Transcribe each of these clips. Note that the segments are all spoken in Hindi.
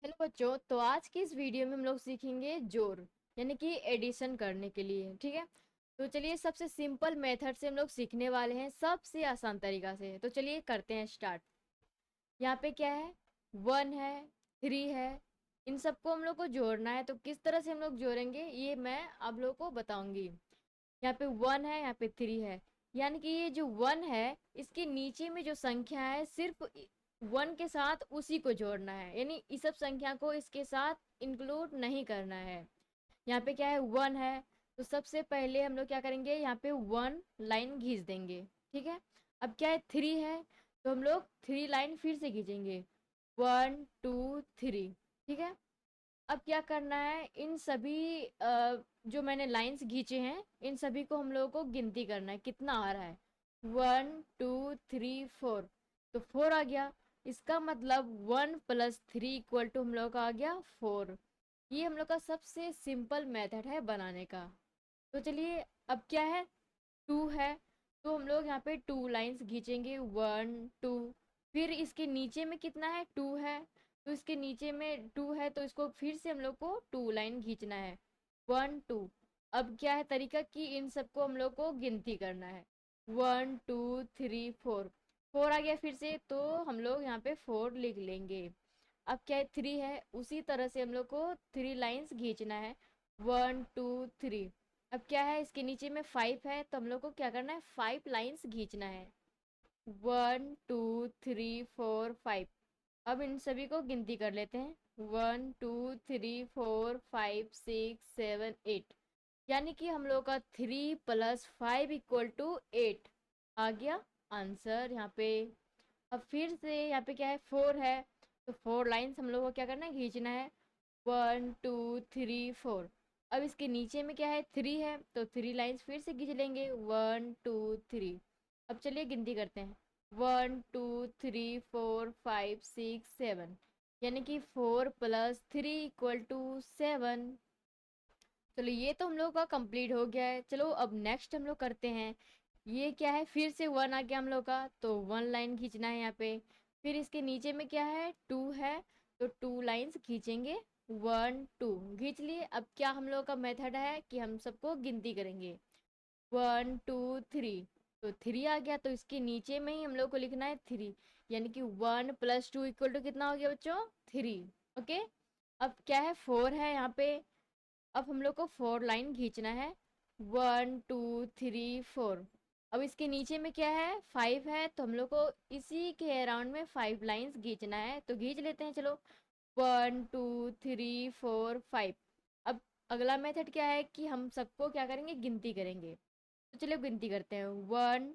हेलो बच्चों, तो आज की इस वीडियो में हम लोग सीखेंगे जोड़ यानी कि एडिशन करने के लिए। ठीक है, तो चलिए सबसे सिंपल मेथड से हम लोग सीखने वाले हैं, सबसे आसान तरीका से। तो चलिए करते हैं स्टार्ट। यहाँ पे क्या है, 1 है, 3 है, इन सबको हम लोग को जोड़ना है। तो किस तरह से हम लोग जोड़ेंगे ये मैं आप लोगों को बताऊंगी। यहाँ पे 1 है, यहाँ पे 3 है, यानी कि ये जो 1 है इसके नीचे में जो संख्या है सिर्फ 1 के साथ उसी को जोड़ना है, यानी इस सब संख्या को इसके साथ इंक्लूड नहीं करना है। यहाँ पे क्या है, 1 है, तो सबसे पहले हम लोग क्या करेंगे, यहाँ पे 1 लाइन खींच देंगे। ठीक है, अब क्या है, 3 है, तो हम लोग 3 लाइन फिर से खींचेंगे, 1 2 3। ठीक है, अब क्या करना है, इन सभी जो मैंने लाइंस खींचे हैं इन सभी को हम लोगों को गिनती करना है, कितना आ रहा है। 1 2 3 4, तो 4 आ गया। इसका मतलब 1 + 3 = हम लोग का आ गया 4। ये हम लोग का सबसे सिंपल मेथड है बनाने का। तो चलिए, अब क्या है, 2 है, तो हम लोग यहाँ पे 2 लाइंस खींचेंगे, 1 2। फिर इसके नीचे में कितना है, 2 है, तो इसके नीचे में 2 है, तो इसको फिर से हम लोग को 2 लाइन खींचना है, 1 2। अब क्या है तरीका कि इन सबको हम लोग को गिनती करना है, 1 2 3 4। 4 आ गया फिर से, तो हम लोग यहाँ पे 4 लिख लेंगे। अब क्या है, 3 है, उसी तरह से हम लोग को 3 लाइंस खींचना है, 1 2 3। अब क्या है, इसके नीचे में 5 है, तो हम लोग को क्या करना है, 5 लाइंस खींचना है, 1 2 3 4 5। अब इन सभी को गिनती कर लेते हैं, 1 2 3 4 5 6 7 8, यानी कि हम लोग का 3 + 5 = 8 आ गया आंसर यहाँ पे। अब फिर से यहाँ पे क्या है, 4 है, तो 4 लाइंस हम लोग को क्या करना है, खींचना है, 1 2 3 4। अब इसके नीचे में क्या है, 3 है, तो 3 लाइंस फिर से खींच लेंगे, 1 2 3। अब चलिए गिनती करते हैं, 1 2 3 4 5 6 7, यानी कि 4 + 3 = 7। चलो ये तो हम लोग का कंप्लीट हो गया है। चलो अब नेक्स्ट हम लोग करते हैं। ये क्या है, फिर से 1 आ गया हम लोग का, तो 1 लाइन खींचना है यहाँ पे। फिर इसके नीचे में क्या है, 2 है, तो 2 लाइंस खींचेंगे, 1 2 खींच लिए। अब क्या हम लोग का मेथड है कि हम सबको गिनती करेंगे, 1 2 3, तो 3 आ गया, तो इसके नीचे में ही हम लोग को लिखना है 3, यानी कि 1 + 2 = कितना हो गया बच्चों, 3। ओके, अब क्या है, 4 है यहाँ पे, अब हम लोग को 4 लाइन खींचना है, 1 2 3 4। अब इसके नीचे में क्या है, 5 है, तो हम लोग को इसी के अराउंड में 5 लाइंस खींचना है, तो खींच लेते हैं चलो, 1 2 3 4 5। अब अगला मेथड क्या है कि हम सबको क्या करेंगे, गिनती करेंगे। तो चलिए गिनती करते हैं, 1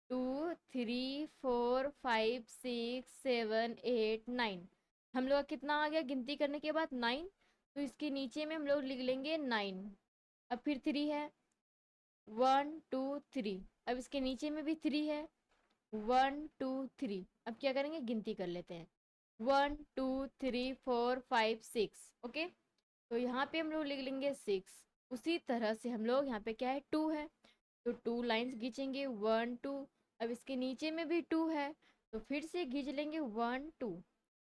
2 3 4 5 6 7 8 9। हम लोग का कितना आ गया गिनती करने के बाद, 9। तो इसके नीचे में हम लोग लिख लेंगे 9। अब फिर 3 है, 1 2 3। अब इसके नीचे में भी 3 है, 1 2 3। अब क्या करेंगे, गिनती कर लेते हैं, 1 2 3 4 5 6। ओके, तो यहाँ पे हम लोग लिख लेंगे 6। उसी तरह से हम लोग यहाँ पे क्या है, 2 है, तो 2 लाइंस खींचेंगे, 1 2। अब इसके नीचे में भी 2 है, तो फिर से खींच लेंगे, 1 2।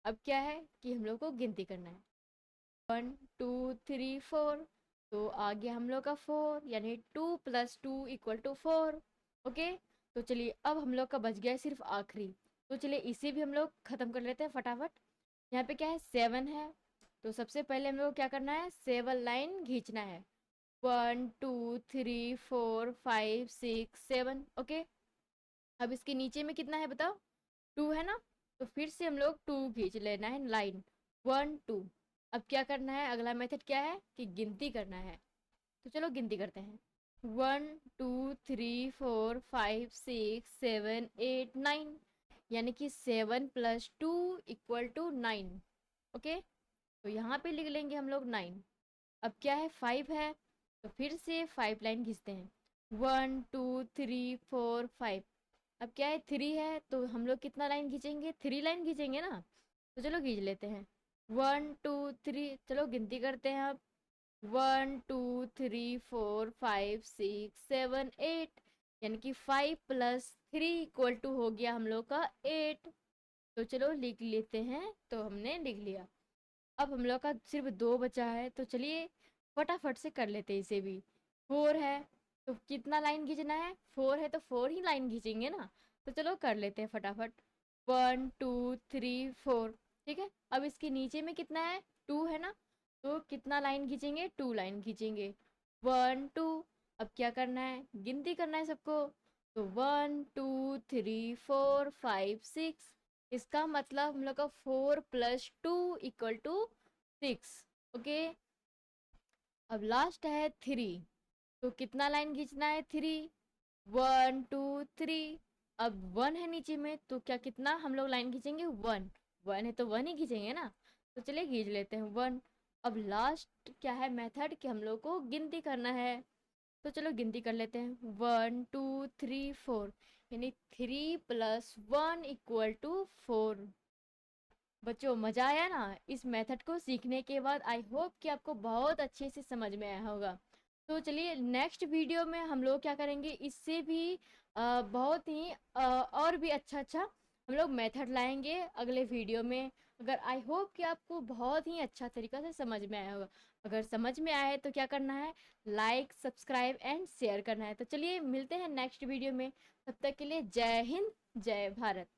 अब क्या है कि हम लोग को गिनती करना है, 1 2 3 4, तो आ गया हम लोग का 4, यानी 2 + 2 = 4। ओके, तो चलिए अब हम लोग का बच गया है सिर्फ आखिरी। तो चलिए इसे भी हम लोग खत्म कर लेते हैं फटाफट। यहाँ पे क्या है, 7 है, तो सबसे पहले हम लोग क्या करना है, 7 लाइन खींचना है, 1 2 3 4 5 6 7। ओके, अब इसके नीचे में कितना है बताओ, 2 है ना, तो फिर से हम लोग 2 खींच लेना है लाइन, 1 2। अब क्या करना है, अगला मेथड क्या है कि गिनती करना है। तो चलो गिनती करते हैं, 1 2 3 4 5 6 7 8 9, यानी कि 7 + 2 = 9। ओके, तो यहाँ पे लिख लेंगे हम लोग 9। अब क्या है, 5 है, तो फिर से 5 लाइन खींचते हैं, 1 2 3 4 5। अब क्या है, 3 है, तो हम लोग कितना लाइन खींचेंगे, 3 लाइन खींचेंगे ना, तो चलो खींच लेते हैं, 1 2 3। चलो गिनती करते हैं अब, 1 2 3 4 5 6 7 8, यानी कि 5 + 3 = हो गया हम लोग का 8। तो चलो लिख लेते हैं, तो हमने लिख लिया। अब हम लोग का सिर्फ 2 बचा है, तो चलिए फटाफट से कर लेते हैं इसे भी। 4 है तो कितना लाइन खींचना है, 4 है तो 4 ही लाइन खींचेंगे ना। तो चलो कर लेते हैं फटाफट। 1 2 3 4। ठीक है, अब इसके नीचे में कितना है, 2 है ना, तो कितना लाइन खींचेंगे, 2 लाइन खींचेंगे। 1 2। अब क्या करना है, गिनती करना है सबको। तो 1 2 3 4 5 6। इसका मतलब हम लोग का 4 + 2 = 6। ओके, अब लास्ट है 3, तो कितना लाइन खींचना है, 3। 1 2 3। अब 1 है नीचे में, तो क्या कितना हम लोग लाइन खींचेंगे, 1। 1 है तो 1 ही खींचेंगे ना, तो चलिए खींच लेते हैं 1। अब लास्ट क्या है मेथड कि हम लोग को गिनती करना है, तो चलो गिनती कर लेते हैं। 1 2 3 4, यानी 3 + 1 = 4। बच्चों मजा आया ना इस मेथड को सीखने के बाद? आई होप कि आपको बहुत अच्छे से समझ में आया होगा। तो चलिए नेक्स्ट वीडियो में हम लोग क्या करेंगे, इससे भी बहुत ही और भी अच्छा अच्छा हम लोग मेथड लाएंगे अगले वीडियो में। अगर आई होप कि आपको बहुत ही अच्छा तरीका से समझ में आया होगा। अगर समझ में आया है तो क्या करना है, लाइक सब्सक्राइब एंड शेयर करना है। तो चलिए मिलते हैं नेक्स्ट वीडियो में, तब तक के लिए जय हिंद जय भारत।